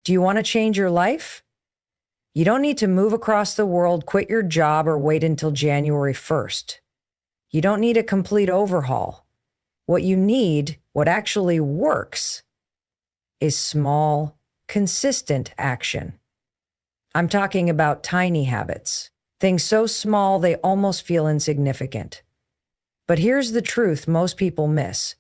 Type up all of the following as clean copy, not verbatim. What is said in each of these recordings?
Do you want to change your life? You don't need to move across the world, quit your job, or wait until January 1st. You don't need a complete overhaul. What you need, what actually works, is small, consistent action. I'm talking about tiny habits, things so small they almost feel insignificant. But here's the truth most people miss.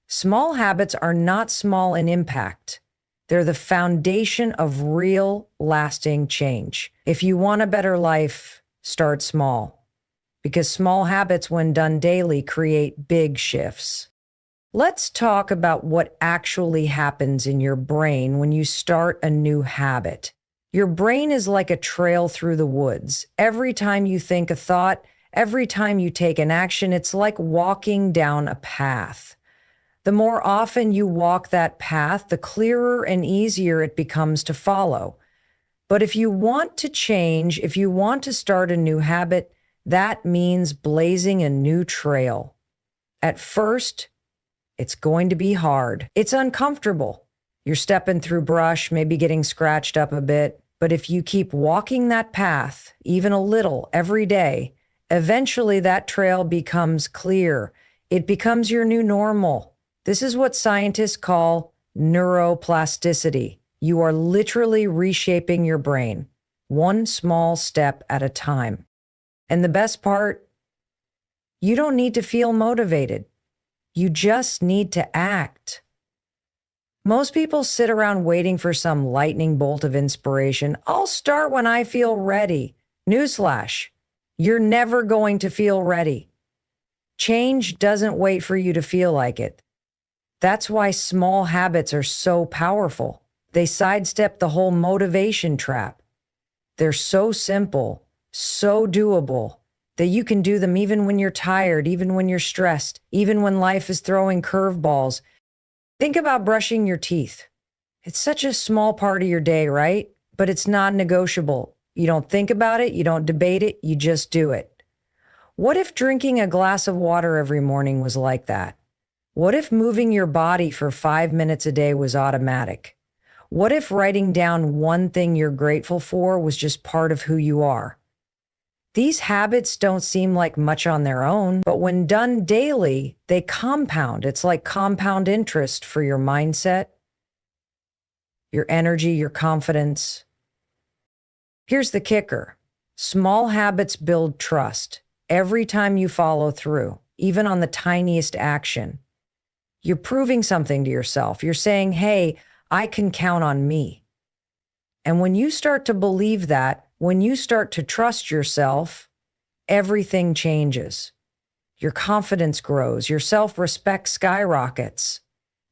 Small habits are not small in impact. They're the foundation of real, lasting change. If you want a better life, start small. Because small habits, when done daily, create big shifts. Let's talk about what actually happens in your brain when you start a new habit. Your brain is like a trail through the woods. Every time you think a thought, every time you take an action, it's like walking down a path. The more often you walk that path, the clearer and easier it becomes to follow. But if you want to change, if you want to start a new habit, that means blazing a new trail. At first, it's going to be hard. It's uncomfortable. You're stepping through brush, maybe getting scratched up a bit. But if you keep walking that path, even a little, every day, eventually that trail becomes clear. It becomes your new normal. This is what scientists call neuroplasticity. You are literally reshaping your brain, one small step at a time. And the best part, you don't need to feel motivated. You just need to act. Most people sit around waiting for some lightning bolt of inspiration. I'll start when I feel ready. Newsflash, you're never going to feel ready. Change doesn't wait for you to feel like it. That's why small habits are so powerful. They sidestep the whole motivation trap. They're so simple, so doable, that you can do them even when you're tired, even when you're stressed, even when life is throwing curveballs. Think about brushing your teeth. It's such a small part of your day, right? But it's not negotiable. You don't think about it, you don't debate it, you just do it. What if drinking a glass of water every morning was like that? What if moving your body for 5 minutes a day was automatic? What if writing down one thing you're grateful for was just part of who you are? These habits don't seem like much on their own, but when done daily, they compound. It's like compound interest for your mindset, your energy, your confidence. Here's the kicker. Small habits build trust. Every time you follow through, even on the tiniest action, you're proving something to yourself. You're saying, hey, I can count on me. And when you start to believe that, when you start to trust yourself, everything changes. Your confidence grows, your self-respect skyrockets,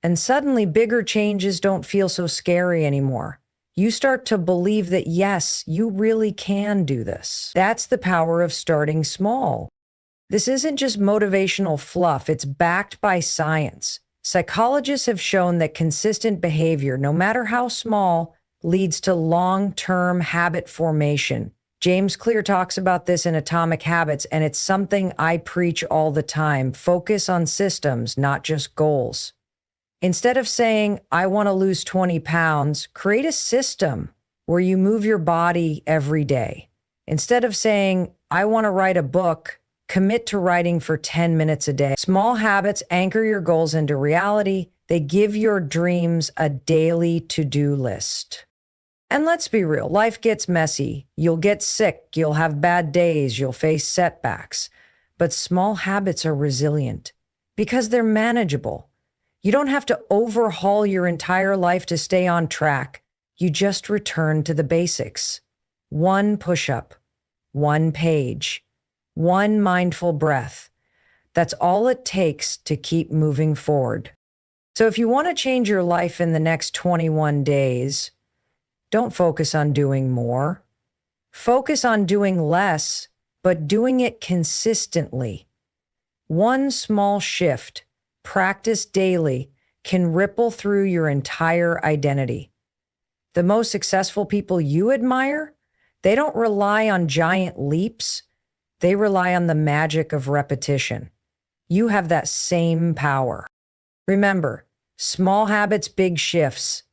and suddenly bigger changes don't feel so scary anymore. You start to believe that, yes, you really can do this. That's the power of starting small. This isn't just motivational fluff, it's backed by science. Psychologists have shown that consistent behavior, no matter how small, leads to long-term habit formation. James Clear talks about this in Atomic Habits, and it's something I preach all the time. Focus on systems, not just goals. Instead of saying, I want to lose 20 pounds, create a system where you move your body every day. Instead of saying, I want to write a book, commit to writing for 10 minutes a day. Small habits anchor your goals into reality. They give your dreams a daily to-do list. And let's be real, life gets messy. You'll get sick, you'll have bad days, you'll face setbacks. But small habits are resilient because they're manageable. You don't have to overhaul your entire life to stay on track. You just return to the basics. One push-up, one page, one mindful breath. That's all it takes to keep moving forward. So if you want to change your life in the next 21 days, don't focus on doing more. Focus on doing less, but doing it consistently. One small shift, practiced daily, can ripple through your entire identity. The most successful people you admire, they don't rely on giant leaps. They rely on the magic of repetition. You have that same power. Remember, small habits, big shifts.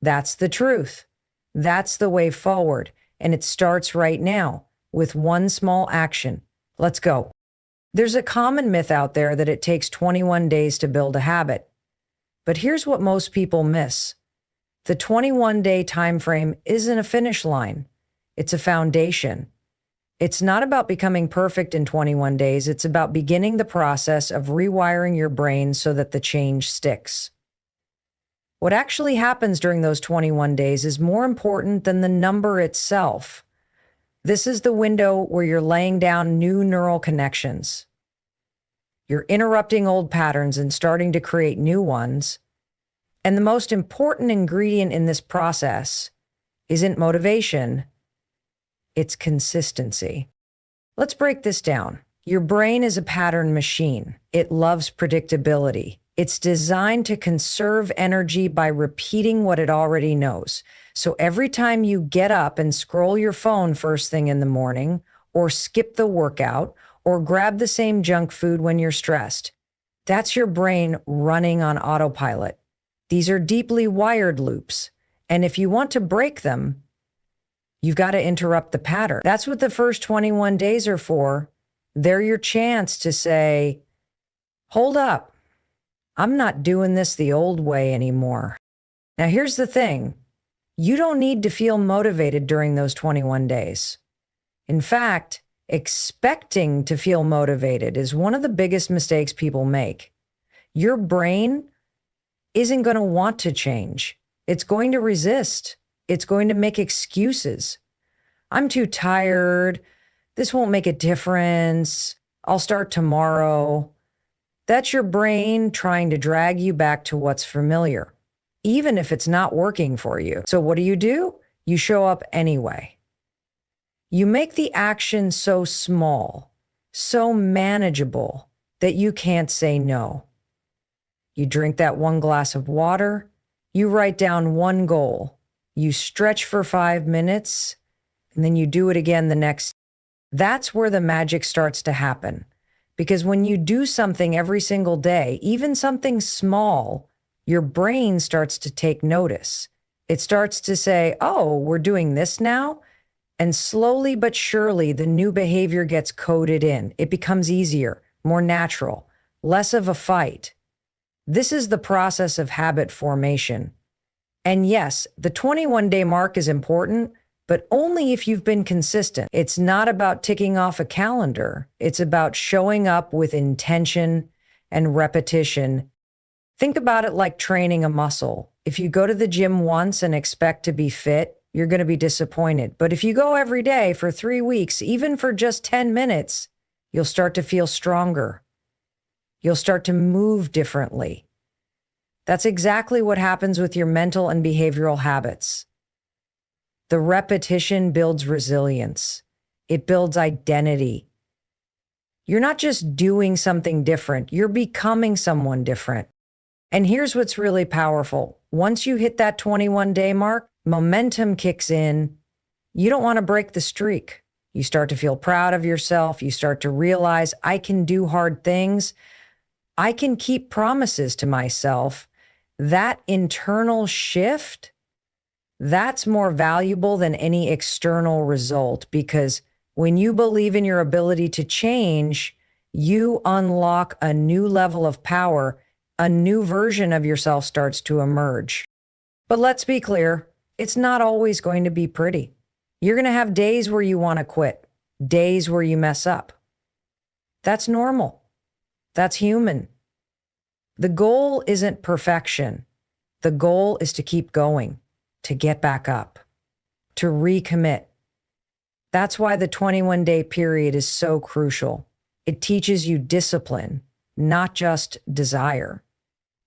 That's the truth. That's the way forward, and it starts right now with one small action. Let's go. There's a common myth out there that it takes 21 days to build a habit. But here's what most people miss. The 21-day time frame isn't a finish line. It's a foundation. It's not about becoming perfect in 21 days. It's about beginning the process of rewiring your brain so that the change sticks. What actually happens during those 21 days is more important than the number itself. This is the window where you're laying down new neural connections. You're interrupting old patterns and starting to create new ones. And the most important ingredient in this process isn't motivation, it's consistency. Let's break this down. Your brain is a pattern machine. It loves predictability. It's designed to conserve energy by repeating what it already knows. So every time you get up and scroll your phone first thing in the morning, or skip the workout, or grab the same junk food when you're stressed, that's your brain running on autopilot. These are deeply wired loops. And if you want to break them, you've got to interrupt the pattern. That's what the first 21 days are for. They're your chance to say, hold up. I'm not doing this the old way anymore. Now, here's the thing. You don't need to feel motivated during those 21 days. In fact, expecting to feel motivated is one of the biggest mistakes people make. Your brain isn't going to want to change. It's going to resist. It's going to make excuses. I'm too tired. This won't make a difference. I'll start tomorrow. That's your brain trying to drag you back to what's familiar, even if it's not working for you. So what do? You show up anyway. You make the action so small, so manageable that you can't say no. You drink that one glass of water. You write down one goal. You stretch for 5 minutes, and then you do it again the next. That's where the magic starts to happen. Because when you do something every single day, even something small, your brain starts to take notice. It starts to say, oh, we're doing this now. And slowly but surely, the new behavior gets coded in. It becomes easier, more natural, less of a fight. This is the process of habit formation. And yes, the 21-day mark is important, but only if you've been consistent. It's not about ticking off a calendar. It's about showing up with intention and repetition. Think about it like training a muscle. If you go to the gym once and expect to be fit, you're going to be disappointed. But if you go every day for 3 weeks, even for just 10 minutes, you'll start to feel stronger. You'll start to move differently. That's exactly what happens with your mental and behavioral habits. The repetition builds resilience. It builds identity. You're not just doing something different, you're becoming someone different. And here's what's really powerful. Once you hit that 21-day mark, momentum kicks in. You don't want to break the streak. You start to feel proud of yourself. You start to realize, I can do hard things. I can keep promises to myself. That internal shift, that's more valuable than any external result, because when you believe in your ability to change, you unlock a new level of power. A new version of yourself starts to emerge. But let's be clear, it's not always going to be pretty. You're going to have days where you want to quit, days where you mess up. That's normal. That's human. The goal isn't perfection. The goal is to keep going, to get back up, to recommit. That's why the 21-day period is so crucial. It teaches you discipline, not just desire.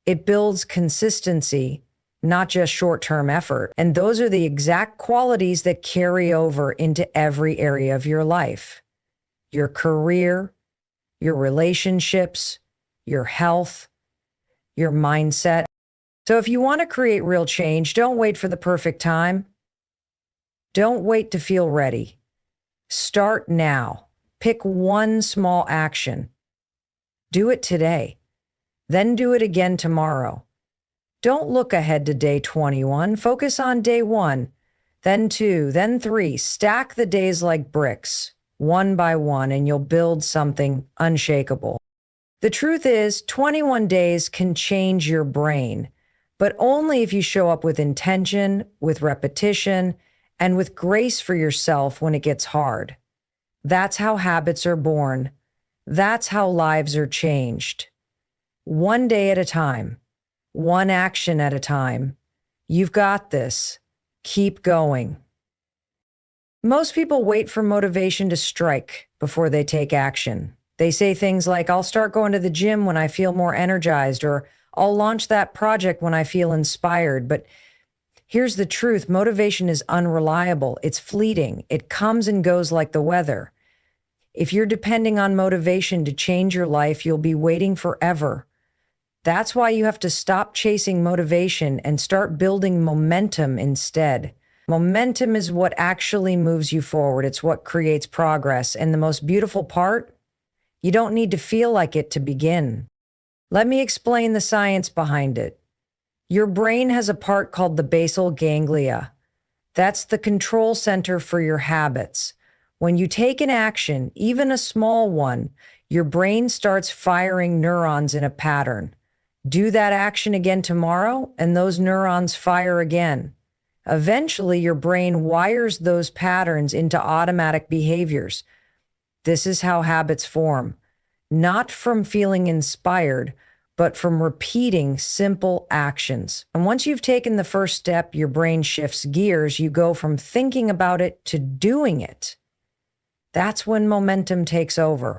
It builds consistency, not just short-term effort. And those are the exact qualities that carry over into every area of your life. Your career, your relationships, your health, your mindset. So if you want to create real change, don't wait for the perfect time. Don't wait to feel ready. Start now. Pick one small action. Do it today. Then do it again tomorrow. Don't look ahead to day 21. Focus on day 1. then 2, then 3. Stack the days like bricks, one by one, and you'll build something unshakable. The truth is, 21 days can change your brain, but only if you show up with intention, with repetition, and with grace for yourself when it gets hard. That's how habits are born. That's how lives are changed. One day at a time, one action at a time. You've got this. Keep going. Most people wait for motivation to strike before they take action. They say things like, I'll start going to the gym when I feel more energized, or I'll launch that project when I feel inspired. But here's the truth. Motivation is unreliable. It's fleeting. It comes and goes like the weather. If you're depending on motivation to change your life, you'll be waiting forever. That's why you have to stop chasing motivation and start building momentum instead. Momentum is what actually moves you forward. It's what creates progress. And the most beautiful part, you don't need to feel like it to begin. Let me explain the science behind it. Your brain has a part called the basal ganglia. That's the control center for your habits. When you take an action, even a small one, your brain starts firing neurons in a pattern. Do that action again tomorrow, and those neurons fire again. Eventually, your brain wires those patterns into automatic behaviors. This is how habits form, not from feeling inspired, but from repeating simple actions. And once you've taken the first step, your brain shifts gears. You go from thinking about it to doing it. That's when momentum takes over.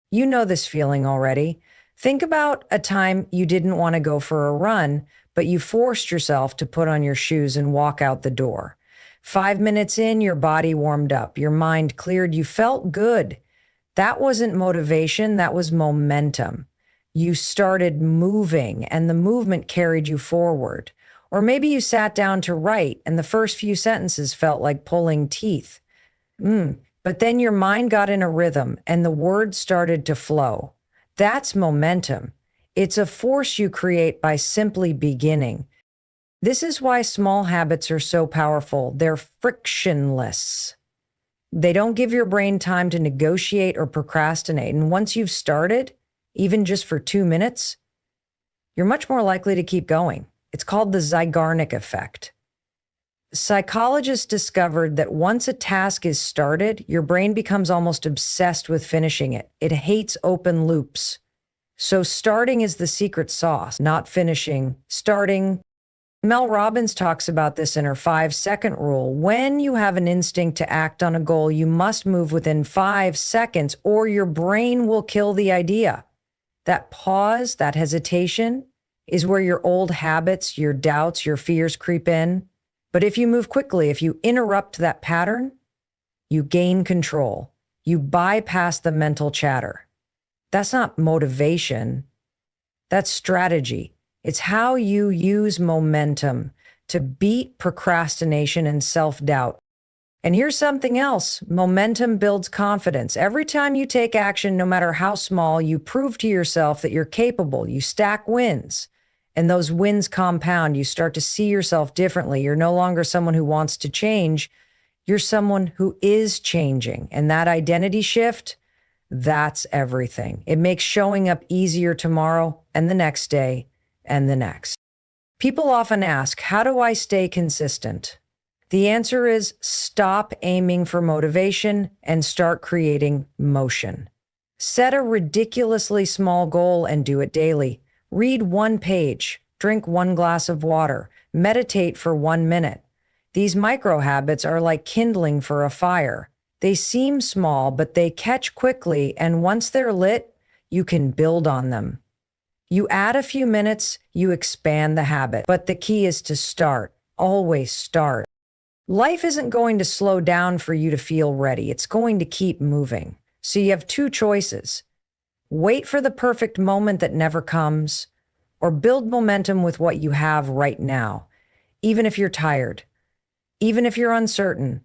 You know this feeling already. Think about a time you didn't want to go for a run, but you forced yourself to put on your shoes and walk out the door. 5 minutes in, your body warmed up, your mind cleared, you felt good. That wasn't motivation, that was momentum. You started moving, and the movement carried you forward. Or maybe you sat down to write, and the first few sentences felt like pulling teeth. But then your mind got in a rhythm, and the words started to flow. That's momentum. It's a force you create by simply beginning. This is why small habits are so powerful. They're frictionless. They don't give your brain time to negotiate or procrastinate. And once you've started, even just for 2 minutes, you're much more likely to keep going. It's called the Zeigarnik effect. Psychologists discovered that once a task is started, your brain becomes almost obsessed with finishing it. It hates open loops. So starting is the secret sauce, not finishing. Starting. Mel Robbins talks about this in her 5-second rule. When you have an instinct to act on a goal, you must move within 5 seconds or your brain will kill the idea. That pause, that hesitation, is where your old habits, your doubts, your fears creep in. But if you move quickly, if you interrupt that pattern, you gain control. You bypass the mental chatter. That's not motivation. That's strategy. It's how you use momentum to beat procrastination and self-doubt. And here's something else. Momentum builds confidence. Every time you take action, no matter how small, you prove to yourself that you're capable. You stack wins. And those wins compound. You start to see yourself differently. You're no longer someone who wants to change. You're someone who is changing. And that identity shift, that's everything. It makes showing up easier tomorrow and the next day and the next. People often ask, how do I stay consistent? The answer is stop aiming for motivation and start creating motion. Set a ridiculously small goal and do it daily. Read 1 page, drink 1 glass of water, meditate for 1 minute. These micro habits are like kindling for a fire. They seem small, but they catch quickly, and once they're lit, you can build on them. You add a few minutes, you expand the habit, but the key is to start. Always start. Life isn't going to slow down for you to feel ready. It's going to keep moving. So you have 2 choices. Wait for the perfect moment that never comes, or build momentum with what you have right now, even if you're tired, even if you're uncertain,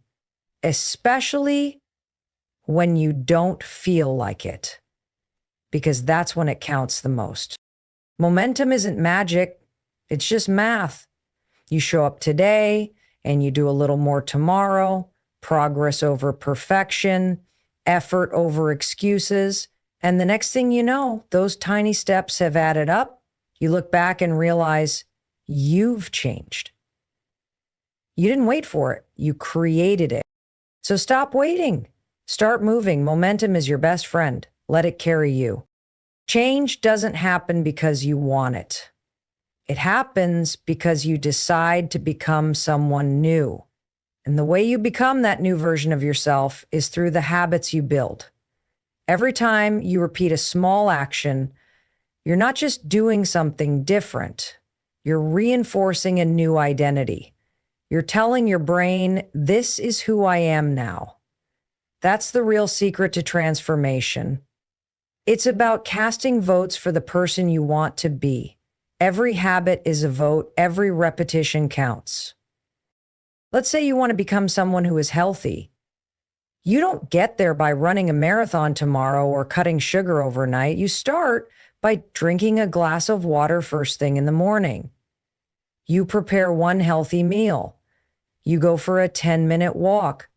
especially when you don't feel like it, because that's when it counts the most. Momentum isn't magic. It's just math. You show up today, and you do a little more tomorrow, progress over perfection, effort over excuses. And the next thing you know, those tiny steps have added up. You look back and realize you've changed. You didn't wait for it. You created it. So stop waiting. Start moving. Momentum is your best friend. Let it carry you. Change doesn't happen because you want it. It happens because you decide to become someone new. And the way you become that new version of yourself is through the habits you build. Every time you repeat a small action, you're not just doing something different. You're reinforcing a new identity. You're telling your brain, this is who I am now. That's the real secret to transformation. It's about casting votes for the person you want to be. Every habit is a vote. Every repetition counts. Let's say you want to become someone who is healthy. You don't get there by running a marathon tomorrow or cutting sugar overnight. You start by drinking a glass of water first thing in the morning. You prepare one healthy meal. You go for a 10-minute walk.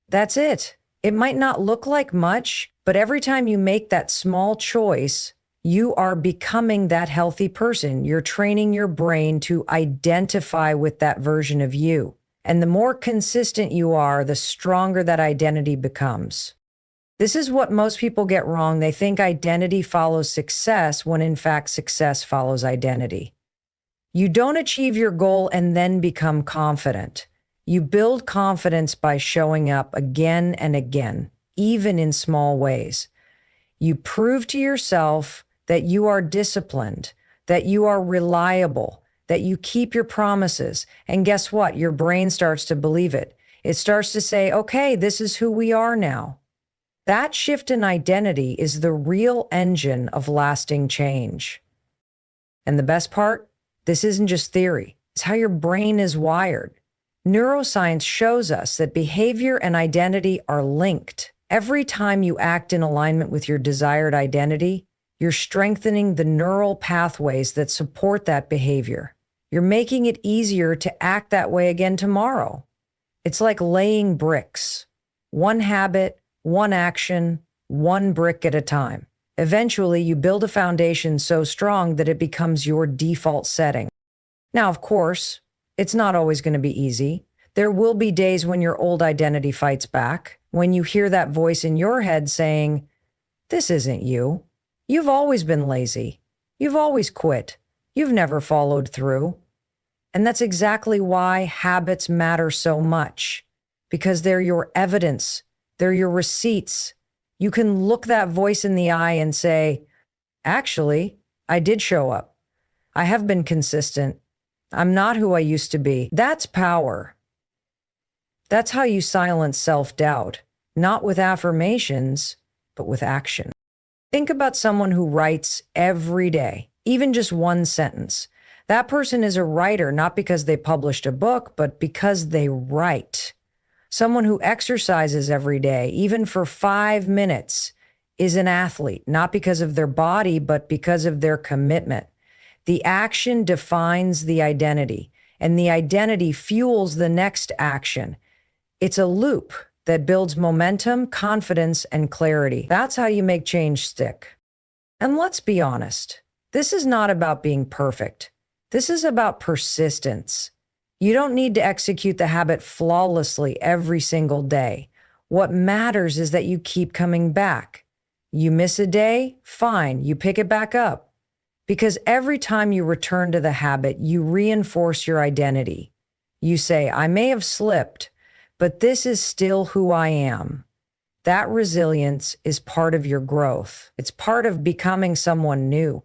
That's it. It might not look like much, but every time you make that small choice, you are becoming that healthy person. You're training your brain to identify with that version of you. And the more consistent you are, the stronger that identity becomes. This is what most people get wrong. They think identity follows success when in fact success follows identity. You don't achieve your goal and then become confident. You build confidence by showing up again and again, even in small ways. You prove to yourself that you are disciplined, that you are reliable, that you keep your promises. And guess what? Your brain starts to believe it. It starts to say, okay, this is who we are now. That shift in identity is the real engine of lasting change. And the best part? This isn't just theory. It's how your brain is wired. Neuroscience shows us that behavior and identity are linked. Every time you act in alignment with your desired identity, you're strengthening the neural pathways that support that behavior. You're making it easier to act that way again tomorrow. It's like laying bricks. One habit, one action, one brick at a time. Eventually, you build a foundation so strong that it becomes your default setting. Now, of course, it's not always going to be easy. There will be days when your old identity fights back, when you hear that voice in your head saying, this isn't you. You've always been lazy. You've always quit. You've never followed through. And that's exactly why habits matter so much, because they're your evidence. They're your receipts. You can look that voice in the eye and say, actually, I did show up. I have been consistent. I'm not who I used to be. That's power. That's how you silence self-doubt, not with affirmations, but with action. Think about someone who writes every day, even just one sentence. That person is a writer, not because they published a book, but because they write. Someone who exercises every day, even for 5 minutes, is an athlete, not because of their body, but because of their commitment. The action defines the identity, and the identity fuels the next action. It's a loop that builds momentum, confidence, and clarity. That's how you make change stick. And let's be honest, this is not about being perfect. This is about persistence. You don't need to execute the habit flawlessly every single day. What matters is that you keep coming back. You miss a day, fine, you pick it back up. Because every time you return to the habit, you reinforce your identity. You say, I may have slipped, but this is still who I am. That resilience is part of your growth. It's part of becoming someone new.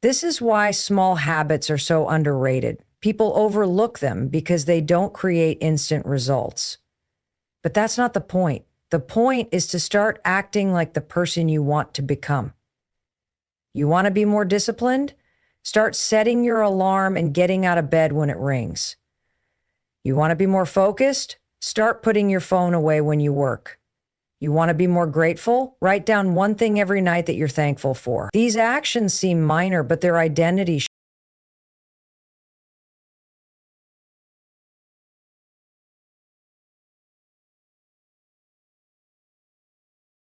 This is why small habits are so underrated. People overlook them because they don't create instant results. But that's not the point. The point is to start acting like the person you want to become. You want to be more disciplined? Start setting your alarm and getting out of bed when it rings. You want to be more focused? Start putting your phone away when you work. You want to be more grateful? Write down one thing every night that you're thankful for. These actions seem minor, but their identity